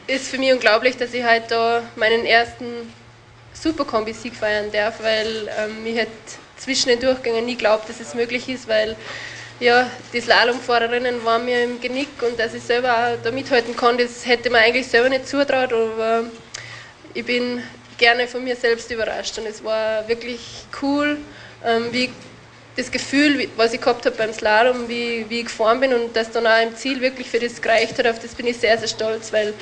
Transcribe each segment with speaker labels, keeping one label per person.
Speaker 1: ist für mich unglaublich, dass ich heute da meinen ersten Superkombi-Sieg feiern darf, weil ich hätte zwischen den Durchgängen nie geglaubt, dass es möglich ist, weil ja, die Slalomfahrerinnen waren mir im Genick und dass ich selber auch da mithalten kann, das hätte man eigentlich selber nicht zutraut, aber ich bin gerne von mir selbst überrascht und es war wirklich cool, wie das Gefühl, was ich gehabt habe beim Slalom, wie ich gefahren bin und dass dann auch im Ziel wirklich für das gereicht hat, auf das bin ich sehr, sehr stolz, weil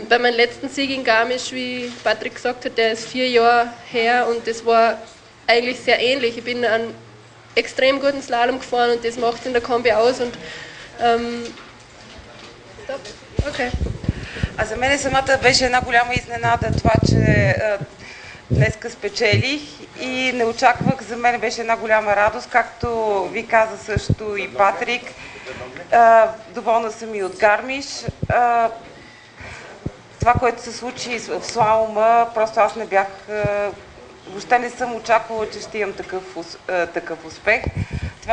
Speaker 1: bei meinem letzten Sieg in Garmisch, wie Patrick gesagt hat, der ist 4 Jahre her und das war eigentlich sehr ähnlich. Ich bin einen extrem guten Slalom gefahren und das macht es in der Kombi aus und okay.
Speaker 2: А за мен самата беше една голяма изненада това, че днеска спечелих и не очаквах. За мен беше една голяма радост, както ви каза също и Патрик. Доволна съм и от Гармиш. Това, което се случи в слалома, просто аз не бях... Въобще не съм очаквала, че ще имам такъв успех.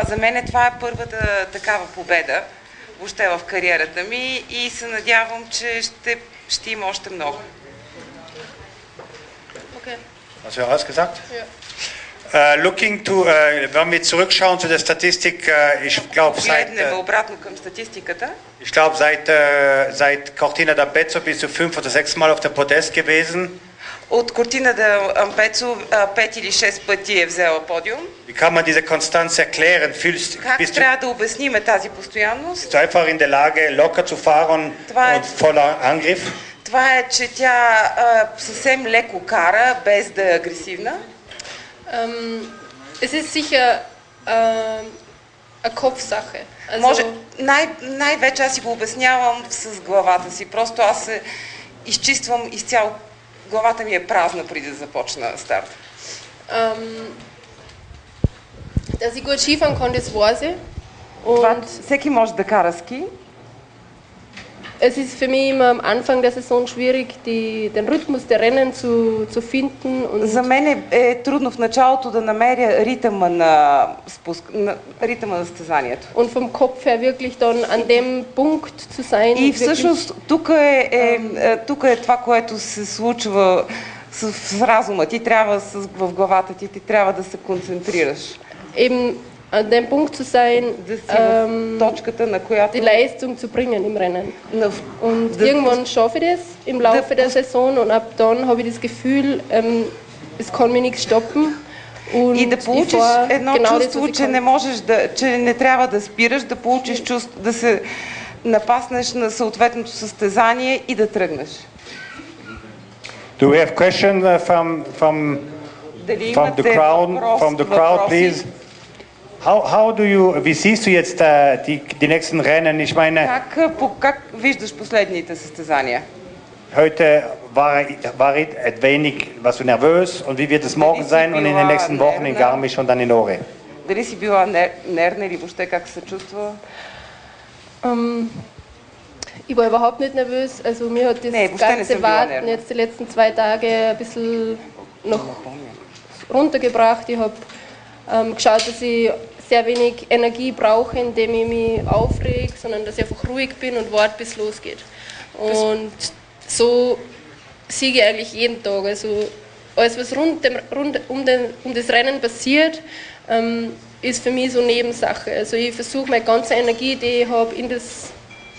Speaker 2: За мен това е първата такава победа въобще в кариерата ми и се надявам, че ще има още много.
Speaker 3: Okay. Hast du ausgesagt? Ja. Looking to, wenn wir zurückschauen zu der Statistik, ich glaube seit Cortina d'Ampezzo bist du 5 oder 6 Mal auf der Podest gewesen.
Speaker 2: От Кортина до Ампецо 5 или 6 пъти е взела подиум.
Speaker 3: Wie kann man diese Konstanz erklären?
Speaker 2: Как трябва да обясним тази постоянност?
Speaker 3: Bist du einfach in der Lage, locker zu fahren und voller Angriff?
Speaker 2: Това е, че тя съвсем леко кара, без да е агресивна.
Speaker 1: Es ist sicher eine Kopfsache.
Speaker 2: Може, най-вече аз си го обяснявам с главата си. Просто аз се изчиствам изцяло. Главата ми е празна преди да започна старт.
Speaker 1: Dass ich gut Skifahren kann, das weiß ich.
Speaker 2: Und всеки може да кара ски.
Speaker 1: Es ist für mich immer am Anfang der Saison schwierig, den Rhythmus der Rennen zu finden. Und
Speaker 2: за мен е трудно в началото да намеря ритъма на състезанието.
Speaker 1: Und vom Kopf her wirklich dann an dem Punkt zu sein.
Speaker 2: И всъщност тук е това, което се случва с разума. Ти трябва в главата ти трябва да се концентрираш.
Speaker 1: Eben an dem Punkt zu sein, die Leistung zu bringen im Rennen. Und irgendwann schaffe ich das im Laufe der Saison und ab dann habe ich das Gefühl, es kann mich nichts stoppen.
Speaker 2: И да получиш едно чувство, че не трябва да спираш, да получиш чувство, да се напаснеш на съответното състезание и да тръгнеш.
Speaker 3: Do we have question from the crowd, please? How do you, wie siehst du jetzt die nächsten Rennen? Ich meine,
Speaker 2: как виждаш последните състезания?
Speaker 3: Heute war ich ein wenig nervös und wie wird es morgen sein und in den nächsten Wochen in Garmisch und dann in Åre?
Speaker 2: Дали си била нервна или въобще как се чувства?
Speaker 1: Ich war überhaupt nicht nervös, also mir hat das ganze Warten jetzt die letzten 2 Tage ein bisschen noch runtergebracht. Ich habe geschaut, dass ich sehr wenig Energie brauche, indem ich mich aufrege, sondern dass ich einfach ruhig bin und warte, bis es losgeht. Und so siege ich eigentlich jeden Tag. Also alles, was um das Rennen passiert, ist für mich so Nebensache. Also ich versuche meine ganze Energie, die ich habe,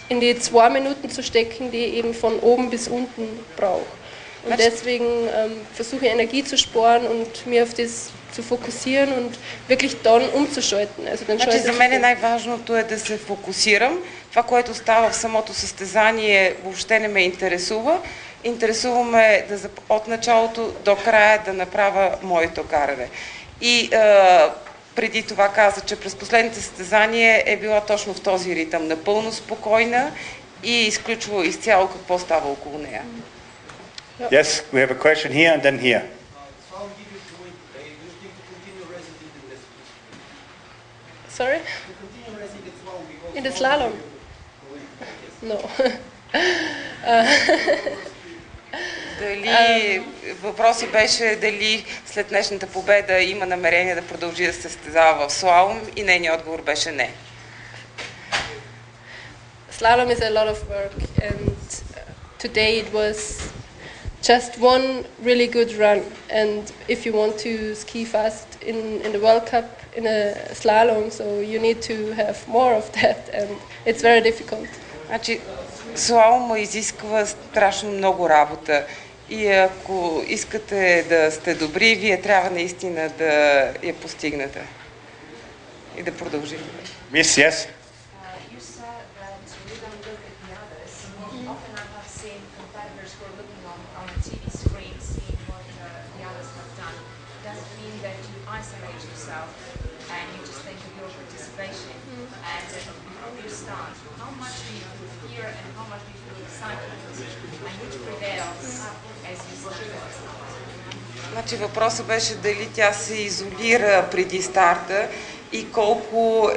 Speaker 1: in die 2 Minuten zu stecken, die ich eben von oben bis unten brauche. Und deswegen versuche ich Energie zu sparen und mir auf das zu fokussieren und wirklich dann umzuschalten. Also dann
Speaker 2: значи, за мен най-важното е да се фокусирам. Това, което става в самото състезание, въобще не ме интересува. Интересува ме от началото до края да направя моето каране. И преди това каза, че през последните състезания е била точно в този ритъм. Напълно спокойна и изключва изцяло какво става около нея.
Speaker 3: Yes, we have a question here and then here.
Speaker 1: Sorry? In the slalom? No.
Speaker 2: Въпросът беше дали след днешната победа има намерение да продължи да се състезава в слалом и нейният отговор беше не.
Speaker 1: Slalom is a lot of work and today it was just one really good run, and if you want to ski fast in the World Cup in a slalom, so you need to have more of that, and it's very difficult.
Speaker 2: Значи, слалома изисква страшно много работа и ако искате да сте добри, вие трябва наистина да я постигнете и да продължите.
Speaker 3: Miss, yes?
Speaker 4: You said that we don't look at the others. Often I have seen competitors who are looking on a TV screen, seeing what the others have done. Does it mean that you isolate yourself and you just think of your participation? And before you start, how much do you feel fear and how much do you feel excitement? And which prevails as you start?
Speaker 2: Значи въпросът беше дали тя се изолира преди старта и колко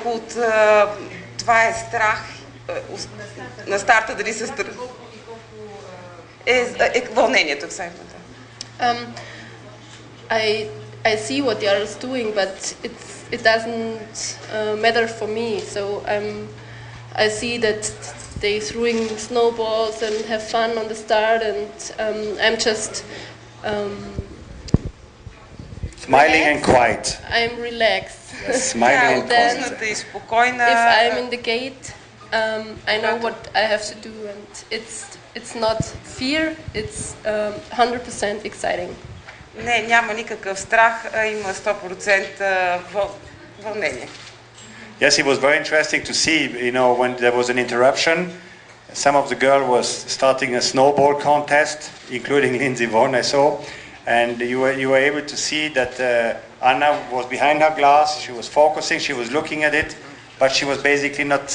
Speaker 2: от това е страх на старта, дали се страх вълнението в сегмента.
Speaker 1: I see what the others doing, but it doesn't matter for me. So I see that they throwing snowballs and have fun on the start, and I'm just
Speaker 3: Smiling and quiet.
Speaker 1: I'm relaxed.
Speaker 3: Smiling and quiet.
Speaker 2: Отпусната и спокойна.
Speaker 1: If I'm in the gate, I know what I have to do, and it's not fear. It's 100% exciting.
Speaker 2: Не, няма никакъв страх, а има 100% вълнение.
Speaker 3: Yes, it was very interesting to see, you know, when there was an interruption, some of the girl was starting a snowball contest, including Lindsey Vonn, I saw, and you were able to see that Anna was behind her glass, she was focusing, she was looking at it, but she was basically not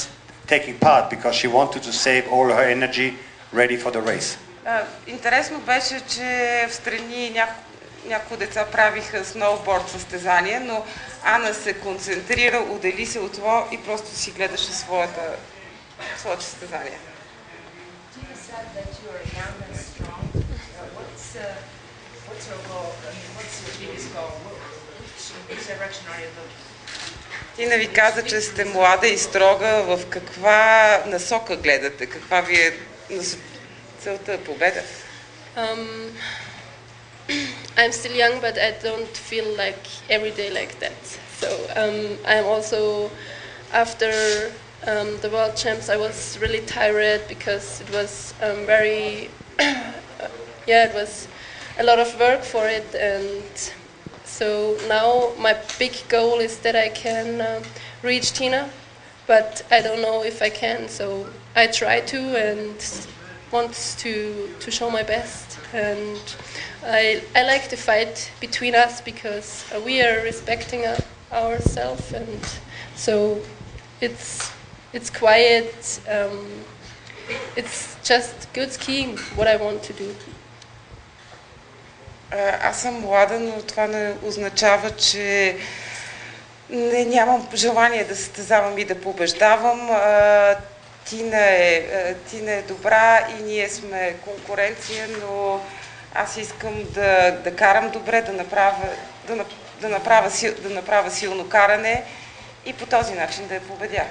Speaker 3: taking part because she wanted to save all her energy ready for the race.
Speaker 2: Интересно беше, че в страни някои деца правиха сноуборд състезание, но Ана се концентрира, отдели се от това и просто си гледаше своето състезание. Тина ви каза, че сте млада и строга. В каква насока гледате? Каква ви е целта? Победа?
Speaker 1: I'm still young, but I don't feel like every day like that. So I'm also, after the World Champs, I was really tired because it was very, it was a lot of work for it, and so now my big goal is that I can reach Tina, but I don't know if I can. So I try to and want to show my best, and I like the fight between us because we are respecting ourselves, and so it's quiet. It's just good skiing. What I want to do.
Speaker 2: Аз съм млада, но това не означава, че нямам желание да състезавам и да побеждавам. Тина е добра и ние сме конкуренция, но аз искам да карам добре, да направя силно каране и по този начин да я победя.